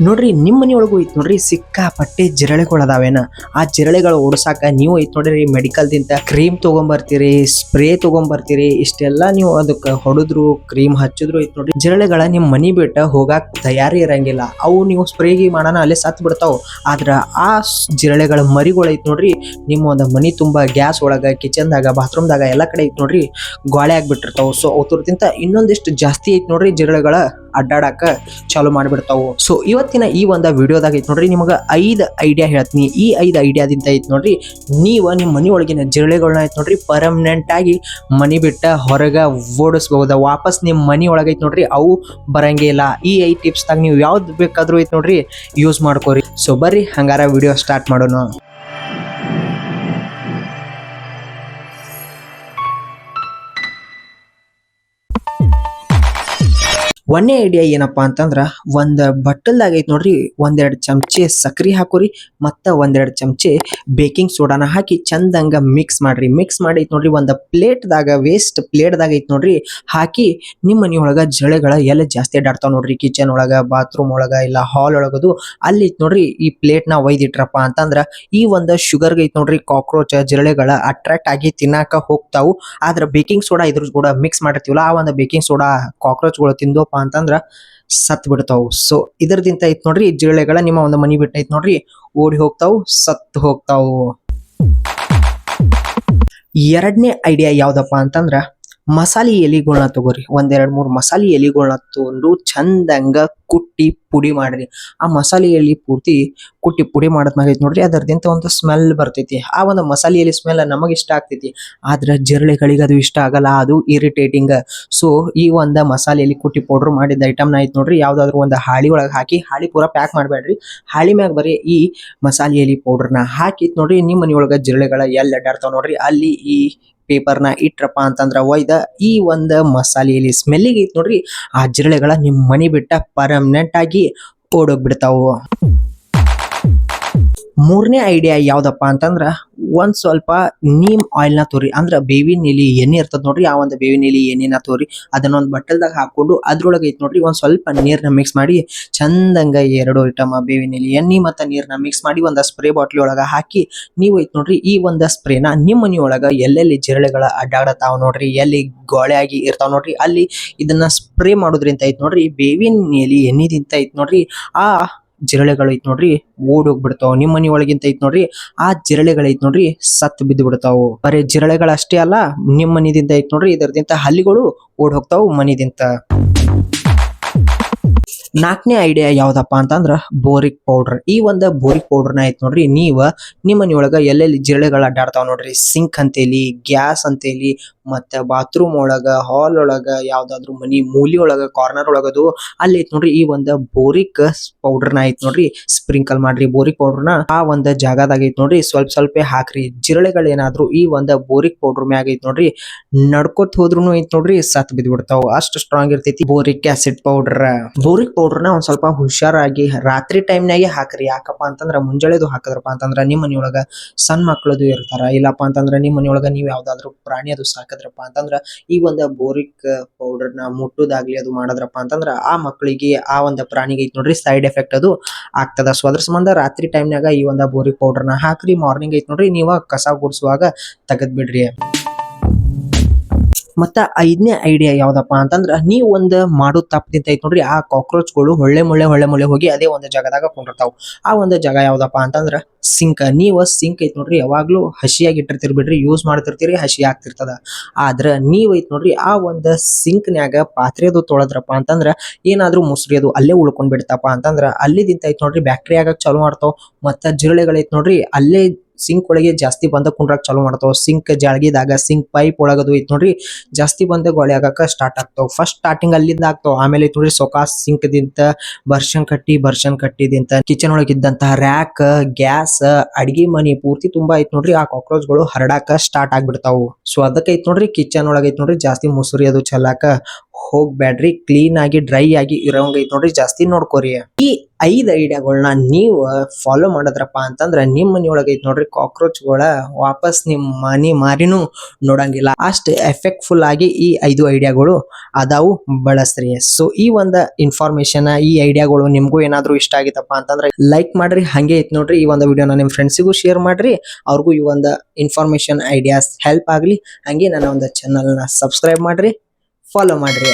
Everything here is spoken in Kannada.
ನೋಡ್ರಿ ನಿಮ್ಮ ಮನೆಯೊಳಗೂ ಐತಿ ನೋಡ್ರಿ ಸಿಕ್ಕಾಪಟ್ಟೆ ಜಿರಳೆಗಳು ಅದಾವೇನ. ಆ ಜಿರಳೆಗಳು ಓಡಿಸಾಕ ನೀವು ಐತಿ ನೋಡ್ರಿ ಮೆಡಿಕಲ್ದಿಂದ ಕ್ರೀಮ್ ತಗೊಂಬರ್ತೀರಿ, ಸ್ಪ್ರೇ ತಗೊಂಬರ್ತೀರಿ. ಇಷ್ಟೆಲ್ಲ ನೀವು ಅದಕ್ಕೆ ಹೊಡೆದ್ರು ಕ್ರೀಮ್ ಹಚ್ಚಿದ್ರು ಐತಿ ನೋಡ್ರಿ, ಜಿರಳೆಗಳ ನಿಮ್ಮ ಮನಿ ಬಿಟ್ಟ ಹೋಗಾಕ್ ತಯಾರಿ ಇರಂಗಿಲ್ಲ. ಅವು ನೀವು ಸ್ಪ್ರೇಗಿ ಮಾಡೋಣ ಅಲ್ಲೇ ಸತ್ ಬಿಡ್ತಾವ. ಆದ್ರ ಆ ಜಿರಳೆಗಳ ಮರಿಗಳು ಐತಿ ನೋಡ್ರಿ, ನಿಮ್ಮ ಒಂದು ಮನಿ ತುಂಬಾ ಗ್ಯಾಸ್ ಒಳಗ, ಕಿಚನ್ದಾಗ, ಬಾತ್ರೂಮ್ದಾಗ ಎಲ್ಲ ಕಡೆ ಐತಿ ನೋಡ್ರಿ ಗೋಳೆ ಆಗ್ಬಿಟ್ಟಿರ್ತಾವ. ಸೊ ಅವ್ರದಿಂದ ಇನ್ನೊಂದಿಷ್ಟು ಜಾಸ್ತಿ ಐತಿ ನೋಡ್ರಿ ಜಿರಳೆಗಳ ಅಡ್ಡಾಡಕ ಚಾಲು ಮಾಡಿಬಿಡ್ತಾವು. ಸೊ ಇವತ್ತಿನ ಈ ಒಂದು ವಿಡಿಯೋದಾಗ ಐತಿ ನೋಡ್ರಿ ನಿಮಗೆ 5 ಐಡಿಯಾ ಹೇಳ್ತೀನಿ. ಈ 5 ಐಡಿಯಾದಿಂದ ಐತಿ ನೋಡ್ರಿ ನೀವು ನಿಮ್ಮ ಮನಿ ಒಳಗಿನ ಜಿರಳೆಗಳನ್ನ ಐತಿ ನೋಡ್ರಿ ಪರ್ಮನೆಂಟ್ ಆಗಿ ಮನಿ ಬಿಟ್ಟ ಹೊರಗ ಓಡಿಸಬಹುದು. ವಾಪಸ್ ನಿಮ್ಮ ಮನಿ ಒಳಗೆ ಐತಿ ನೋಡ್ರಿ ಅವು ಬರಂಗೇ ಇಲ್ಲ. ಈ 5 ಟಿಪ್ಸ್ದಾಗ ನೀವು ಯಾವ್ದು ಬೇಕಾದ್ರೂ ಐತಿ ನೋಡ್ರಿ ಯೂಸ್ ಮಾಡ್ಕೋರಿ. ಸೊ ಬರ್ರಿ ಹಂಗಾರ ವಿಡಿಯೋ ಸ್ಟಾರ್ಟ್ ಮಾಡೋಣ. ಒಂದೇ ಐಡಿಯಾ ಏನಪ್ಪಾ ಅಂತಂದ್ರ ಒಂದ್ ಬಟ್ಟಲ್ದಾಗ ಐತಿ ನೋಡ್ರಿ ಒಂದೆರಡು ಚಮಚೆ ಸಕ್ರಿ ಹಾಕೋರಿ, ಮತ್ತ ಒಂದೆರಡು ಚಮಚೆ ಬೇಕಿಂಗ್ ಸೋಡಾನ ಹಾಕಿ ಚಂದಂಗ ಮಿಕ್ಸ್ ಮಾಡ್ರಿ. ಮಿಕ್ಸ್ ಮಾಡಿ ಐತಿ ನೋಡ್ರಿ ಒಂದು ಪ್ಲೇಟ್ದಾಗ, ವೇಸ್ಟ್ ಪ್ಲೇಟ್ದಾಗ ಐತಿ ನೋಡ್ರಿ ಹಾಕಿ ನಿಮ್ಮ ಮನಿಯೊಳಗ ಜಿರಳೆಗಳ ಎಲ್ಲ ಜಾಸ್ತಿ ಅಡ್ಡಾಡ್ತಾವ ನೋಡ್ರಿ. ಕಿಚನ್ ಒಳಗ, ಬಾತ್ರೂಮ್ ಒಳಗ, ಇಲ್ಲ ಹಾಲ್ ಒಳಗದು ಅಲ್ಲಿ ಐತಿ ನೋಡ್ರಿ ಈ ಪ್ಲೇಟ್ ನ ಒಯ್ದಿಟ್ರಪ್ಪ ಅಂತಂದ್ರ ಈ ಒಂದು ಶುಗರ್ಗೆ ಐತಿ ನೋಡ್ರಿ ಕಾಕ್ರೋಚ್ ಜಿರಳೆಗಳ ಅಟ್ರಾಕ್ಟ್ ಆಗಿ ತಿನ್ನಾಕ ಹೋಗ್ತಾವು. ಆದ್ರ ಬೇಕಿಂಗ್ ಸೋಡಾ ಇದ್ರ ಕೂಡ ಮಿಕ್ಸ್ ಮಾಡಿರ್ತೀವಲ್ಲ, ಆ ಒಂದು ಬೇಕಿಂಗ್ ಸೋಡಾ ಕಾಕ್ರೋಚ್ಗಳು ತಿಂದೋಪ ಅಂತಂದ್ರ ಸತ್ ಬಿಡ್ತಾವು. ಸೊ ಇದರದಿಂದ ಐತ್ ನೋಡ್ರಿ ಜಿರಳೆಗಳ ನಿಮ್ಮ ಒಂದು ಮನಿ ಬಿಟ್ಟು ಐತ್ ನೋಡ್ರಿ ಓಡಿ ಹೋಗ್ತಾವು, ಸತ್ ಹೋಗ್ತಾವು. ಎರಡನೇ ಐಡಿಯಾ ಯಾವ್ದಪ್ಪ ಅಂತಂದ್ರ ಮಸಾಲೆ ಎಲಿಗಳನ್ನ ತಗೋರಿ. 1-2-3 ಮಸಾಲೆ ಎಲಿಗಳನ್ನ ತಗೊಂಡು ಚಂದಂಗ ಕುಟ್ಟಿ ಪುಡಿ ಮಾಡ್ರಿ. ಆ ಮಸಾಲೆ ಎಲಿ ಪೂರ್ತಿ ಕುಟ್ಟಿ ಪುಡಿ ಮಾಡದ್ಮ್ಯಾಗ ಐತಿ ನೋಡ್ರಿ ಅದರದಿಂದ ಒಂದು ಸ್ಮೆಲ್ ಬರ್ತೈತಿ. ಆ ಒಂದು ಮಸಾಲೆ ಎಲಿ ಸ್ಮೆಲ್ ನಮಗೆ ಇಷ್ಟ ಆಗ್ತೈತಿ, ಆದ್ರೆ ಜಿರಳೆಗಳಿಗೆ ಅದು ಇಷ್ಟ ಆಗಲ್ಲ, ಅದು ಇರಿಟೇಟಿಂಗ್. ಸೊ ಈ ಒಂದು ಮಸಾಲೆ ಎಲಿ ಕುಟ್ಟಿ ಪೌಡರ್ ಮಾಡಿದ ಐಟಮ್ನ ಐತಿ ನೋಡ್ರಿ ಯಾವ್ದಾದ್ರು ಒಂದು ಹಾಳಿ ಒಳಗೆ ಹಾಕಿ, ಹಾಳಿ ಪೂರ ಪ್ಯಾಕ್ ಮಾಡಬೇಡ್ರಿ, ಹಾಳಿ ಮ್ಯಾಗ ಬರೀ ಈ ಮಸಾಲೆ ಎಲಿ ಪೌಡರ್ನ ಹಾಕಿ ನೋಡ್ರಿ ನಿಮ್ಮ ಮನಿಯೊಳಗ ಜಿರಳೆಗಳ ಎಲ್ಲಿ ಅಡ್ಡಾಡ್ತಾವ ನೋಡ್ರಿ ಅಲ್ಲಿ ಈ ಪೇಪರ್ನ ಇಟ್ರಪ್ಪ ಅಂತಂದ್ರ ಒಯ್ದ ಈ ಒಂದು ಮಸಾಲೆ ಎಲಿ ಸ್ಮೆಲ್ಲಿಗೆ ಐತಿ ನೋಡ್ರಿ ಆ ಜಿರಳೆಗಳ ನಿಮ್ ಮನಿ ಬಿಟ್ಟ ಪರ್ಮನೆಂಟ್ ಆಗಿ ಓಡೋಗ್ಬಿಡ್ತಾವು. ಮೂರನೇ ಐಡಿಯಾ ಯಾವ್ದಪ್ಪ ಅಂತಂದ್ರ ಒಂದ್ ಸ್ವಲ್ಪ ನೀಮ್ ಆಯಿಲ್ ನ ತೋರಿ, ಅಂದ್ರ ಬೇವಿನ ಎಲಿ ಎಣ್ಣೆ ಇರ್ತದ ನೋಡ್ರಿ, ಆ ಒಂದು ಬೇವಿನ ಎಲಿ ಎಣ್ಣೆನ ತೋರಿ ಅದನ್ನೊಂದ್ ಬಟ್ಟಲ್ದಾಗ ಹಾಕೊಂಡು ಅದ್ರೊಳಗೆ ಐತಿ ನೋಡ್ರಿ ಒಂದ್ ಸ್ವಲ್ಪ ನೀರ್ನ ಮಿಕ್ಸ್ ಮಾಡಿ ಚಂದಂಗ 2 ಐಟಮ್ ಬೇವಿನ ಎಲಿ ಎಣ್ಣೆ ಮತ್ತ ನೀರ್ನ ಮಿಕ್ಸ್ ಮಾಡಿ ಒಂದ್ ಸ್ಪ್ರೇ ಬಾಟ್ಲಿ ಒಳಗ ಹಾಕಿ ನೀವು ಐತಿ ನೋಡ್ರಿ ಈ ಒಂದ್ ಸ್ಪ್ರೇನ ನಿಮ್ಮ ಮನಿ ಒಳಗ ಎಲ್ಲೆಲ್ಲಿ ಜಿರಳೆಗಳ ಅಡ್ಡಾಡತಾವ ನೋಡ್ರಿ, ಎಲ್ಲಿ ಗೋಳೆ ಆಗಿ ಇರ್ತಾವ ನೋಡ್ರಿ ಅಲ್ಲಿ ಇದನ್ನ ಸ್ಪ್ರೇ ಮಾಡೋದ್ರಿಂದ ಐತಿ ನೋಡ್ರಿ ಬೇವಿನ ಎಲಿ ಎಣ್ಣೆದಿಂದ ಐತಿ ನೋಡ್ರಿ ಆ ಜಿರಳೆಗಳು ಐತಿ ನೋಡ್ರಿ ಓಡ್ ಹೋಗ್ಬಿಡ್ತಾವ. ನಿಮ್ಮ ಮನಿ ಒಳಗಿಂತ ಐತಿ ನೋಡ್ರಿ ಆ ಜಿರಳೆಗಳು ಐತಿ ನೋಡ್ರಿ ಸತ್ ಬಿದ್ದು ಬಿಡ್ತಾವು. ಬರೀ ಜಿರಳೆಗಳು ಅಷ್ಟೇ ಅಲ್ಲ, ನಿಮ್ಮ ಮನಿದಿಂದ ಐತಿ ನೋಡ್ರಿ ಇದರದಿಂದ ಹಲ್ಲಿಗಳು ಓಡ್ ಹೋಗ್ತಾವು ಮನಿದಿಂದ. 4ನೇ ಐಡಿಯಾ ಯಾವ್ದಪ್ಪ ಅಂತಂದ್ರ ಬೋರಿಕ್ ಪೌಡರ್. ಈ ಒಂದು ಬೋರಿಕ್ ಪೌಡರ್ನ ಐತಿ ನೋಡ್ರಿ ನೀವ ನಿಮ್ಮ ಮನಿಯೊಳಗ ಎಲ್ಲೆಲ್ಲಿ ಜಿರಳೆಗಳ ಅಡ್ಡಾಡ್ತಾವ ನೋಡ್ರಿ, ಸಿಂಕ್ ಅಂತೇಲಿ, ಗ್ಯಾಸ್ ಅಂತೇಲಿ, ಮತ್ತೆ ಬಾತ್ರೂಮ್ ಒಳಗ, ಹಾಲ್ ಒಳಗ, ಯಾವ್ದಾದ್ರು ಮನಿ ಮೂಲಿ ಒಳಗ, ಕಾರ್ನರ್ ಒಳಗದು ಅಲ್ಲಿ ಐತಿ ನೋಡ್ರಿ ಈ ಒಂದು ಬೋರಿಕ್ ಪೌಡರ್ನ ಐತಿ ನೋಡ್ರಿ ಸ್ಪ್ರಿಂಕಲ್ ಮಾಡ್ರಿ. ಬೋರಿಕ್ ಪೌಡರ್ನ ಆ ಒಂದು ಜಾಗದಾಗ ಐತಿ ನೋಡ್ರಿ ಸ್ವಲ್ಪ ಸ್ವಲ್ಪ ಹಾಕ್ರಿ. ಜಿರಳೆಗಳು ಏನಾದ್ರು ಈ ಒಂದು ಬೋರಿಕ್ ಪೌಡರ್ ಮ್ಯಾಗ ಐತಿ ನೋಡ್ರಿ ನಡ್ಕೋತ್ ಹೋದ್ರು ಐತಿ ನೋಡ್ರಿ ಸತ್ ಬಿದ್ದು ಬಿಡ್ತಾವ. ಅಷ್ಟು ಸ್ಟ್ರಾಂಗ್ ಇರ್ತೈತಿ ಬೋರಿಕ್ ಆಸಿಡ್ ಪೌಡರ್. ಬೋರಿಕ್ ಪೌಡರ್ನ ಒಂದ್ ಸ್ವಲ್ಪ ಹುಷಾರಾಗಿ ರಾತ್ರಿ ಟೈಮ್ನಾಗೆ ಹಾಕ್ರಿ. ಯಾಕಪ್ಪ ಅಂತಂದ್ರ ಮುಂಜಾಳೆದು ಹಾಕದ್ರಪ್ಪ ಅಂತಂದ್ರ ನಿಮ್ಮ ಮನಿಯೊಳಗ ಸಣ್ಣ ಮಕ್ಕಳದು ಇರ್ತಾರ, ಇಲ್ಲಪ್ಪ ಅಂತಂದ್ರ ನಿಮ್ಮ ಮನಿಯೊಳಗ ನೀವು ಯಾವ್ದಾದ್ರು ಪ್ರಾಣಿ ಅದು ಸಾಕದ್ರಪ್ಪ ಅಂತಂದ್ರ ಈ ಒಂದು ಬೋರಿಕ್ ಪೌಡರ್ನ ಮುಟ್ಟುದಾಗ್ಲಿ ಅದು ಮಾಡದ್ರಪ್ಪ ಅಂತಂದ್ರ ಆ ಮಕ್ಕಳಿಗೆ ಆ ಒಂದು ಪ್ರಾಣಿಗೆ ಐತಿ ನೋಡ್ರಿ ಸೈಡ್ ಎಫೆಕ್ಟ್ ಅದು ಆಗ್ತದ. ಸೊ ಅದ್ರ ಸಂಬಂಧ ರಾತ್ರಿ ಟೈಮ್ನಾಗ ಈ ಒಂದು ಬೋರಿಕ್ ಪೌಡರ್ನ ಹಾಕ್ರಿ. ಮಾರ್ನಿಂಗ್ ಐತಿ ನೋಡ್ರಿ ನೀವು ಕಸ ಗುಡಿಸುವಾಗ ತೆಗೆದ್ ಬಿಡ್ರಿ. ಮತ್ತ 5ನೇ ಐಡಿಯಾ ಯಾವ್ದಪ್ಪ ಅಂತಂದ್ರ ನೀವು ಒಂದ್ ಮಾಡೋ ತಪ್ಪದಿಂದ ಐತಿ ನೋಡ್ರಿ ಆ ಕಾಕ್ರೋಚ್ಗಳು ಹೊಳ್ಳೆ ಮುಳ್ಳೆ ಹೋಗಿ ಅದೇ ಒಂದು ಜಾಗದಾಗ ಕುಂಡಿರ್ತಾವ. ಆ ಒಂದು ಜಾಗ ಯಾವ್ದಪ್ಪ ಅಂತಂದ್ರ ಸಿಂಕ್. ನೀವು ಸಿಂಕ್ ಐತಿ ನೋಡ್ರಿ ಯಾವಾಗ್ಲೂ ಹಸಿಯಾಗಿ ಇಟ್ಟಿರ್ತೀರಿ ಬಿಡ್ರಿ, ಯೂಸ್ ಮಾಡ್ತಿರ್ತೀರಿ ಹಸಿ ಆಗ್ತಿರ್ತದ. ಆದ್ರ ನೀವ್ ಐತಿ ನೋಡ್ರಿ ಆ ಒಂದು ಸಿಂಕ್ನ್ಯಾಗ ಪಾತ್ರೆದು ತೊಳೆದ್ರಪ್ಪ ಅಂತಂದ್ರ ಏನಾದ್ರೂ ಮುಸ್ರಿ ಅದು ಅಲ್ಲೇ ಉಳ್ಕೊಂಡ್ ಬಿಡ್ತಪ್ಪ ಅಂತಂದ್ರ ಅಲ್ಲಿದಿಂದ ಐತಿ ನೋಡ್ರಿ ಬ್ಯಾಕ್ಟೀರಿಯಾ ಆಗಕ್ ಚಾಲು ಮಾಡ್ತಾವ. ಮತ್ತ ಜಿರಳೆಗಳು ಐತಿ ನೋಡ್ರಿ ಅಲ್ಲೇ ಸಿಂಕ್ ಒಳಗೆ ಜಾಸ್ತಿ ಬಂದ ಕುಂಡ್ರಾಕ್ ಚಾಲು ಮಾಡ್ತಾವ. ಸಿಂಕ್ ಜಾಳಗಿದಾಗ, ಸಿಂಕ್ ಪೈಪ್ ಒಳಗದು ಐತಿ ನೋಡ್ರಿ ಜಾಸ್ತಿ ಬಂದ ಗೋಳೆ ಆಗಾಕ ಸ್ಟಾರ್ಟ್ ಆಗ್ತಾವ. ಫಸ್ಟ್ ಸ್ಟಾರ್ಟಿಂಗ್ ಅಲ್ಲಿಂದ ಆಗ್ತಾವ, ಆಮೇಲೆ ಐತಿ ನೋಡ್ರಿ ಸೊಕಾಸ್ ಸಿಂಕ್ ದಿಂತ ಬರ್ಷನ್ ಕಟ್ಟಿದಿಂತ ಕಿಚನ್ ಒಳಗಿದ್ದಂತಹ ರ್ಯಾಕ್, ಗ್ಯಾಸ್, ಅಡಿಗೆ ಮನಿ ಪೂರ್ತಿ ತುಂಬಾ ಐತಿ ನೋಡ್ರಿ ಆ ಕಾಕ್ರೋಚ್ಗಳು ಹರಡಾಕ ಸ್ಟಾರ್ಟ್ ಆಗ್ಬಿಡ್ತಾವು. ಸೊ ಅದಕ್ಕೆ ಐತಿ ನೋಡ್ರಿ ಕಿಚನ್ ಒಳಗ ಐತಿ ನೋಡ್ರಿ ಜಾಸ್ತಿ ಮುಸುರಿ ಅದು ಚೆಲ್ಲಾಕ ಹೋಗ್ಬ್ಯಾಡ್ರಿ. ಕ್ಲೀನ್ ಆಗಿ ಡ್ರೈ ಆಗಿ ಇರೋಂಗ ಐತ್ ನೋಡ್ರಿ, ಜಾಸ್ತಿ ನೋಡ್ಕೋರಿ. ಈ 5 ಐಡಿಯಾಗಳನ್ನ ನೀವು ಫಾಲೋ ಮಾಡಿದ್ರಪ್ಪ ಅಂತಂದ್ರ ನಿಮ್ಮ ಮನಿಯೊಳಗ ಐತ್ ನೋಡ್ರಿ ಕಾಕ್ರೋಚ್ಗಳ ವಾಪಸ್ ನಿಮ್ ಮನಿ ಮಾರಿನೂ ನೋಡಂಗಿಲ್ಲ. ಅಷ್ಟು ಎಫೆಕ್ಟ್ಫುಲ್ ಆಗಿ ಈ 5 ಐಡಿಯಾಗಳು ಅದಾವು, ಬಳಸ್ರಿ. ಸೊ ಈ ಒಂದು ಇನ್ಫಾರ್ಮೇಶನ್, ಈ ಐಡಿಯಾಗಳು ನಿಮ್ಗೂ ಏನಾದ್ರು ಇಷ್ಟ ಆಗಿತ್ತಪ್ಪ ಅಂತಂದ್ರೆ ಲೈಕ್ ಮಾಡ್ರಿ. ಹಂಗೆ ಐತ್ ನೋಡ್ರಿ ಈ ಒಂದು ವಿಡಿಯೋನ ನಿಮ್ ಫ್ರೆಂಡ್ಸಿಗೂ ಶೇರ್ ಮಾಡ್ರಿ, ಅವ್ರಿಗೂ ಈ ಒಂದು ಇನ್ಫಾರ್ಮೇಶನ್ ಐಡಿಯಾಸ್ ಹೆಲ್ಪ್ ಆಗ್ಲಿ. ಹಂಗೆ ನನ್ನ ಒಂದು ಚಾನಲ್ ನ ಸಬ್ಸ್ಕ್ರೈಬ್ ಮಾಡ್ರಿ, ಫಾಲೋ ಮಾಡ್ರಿ.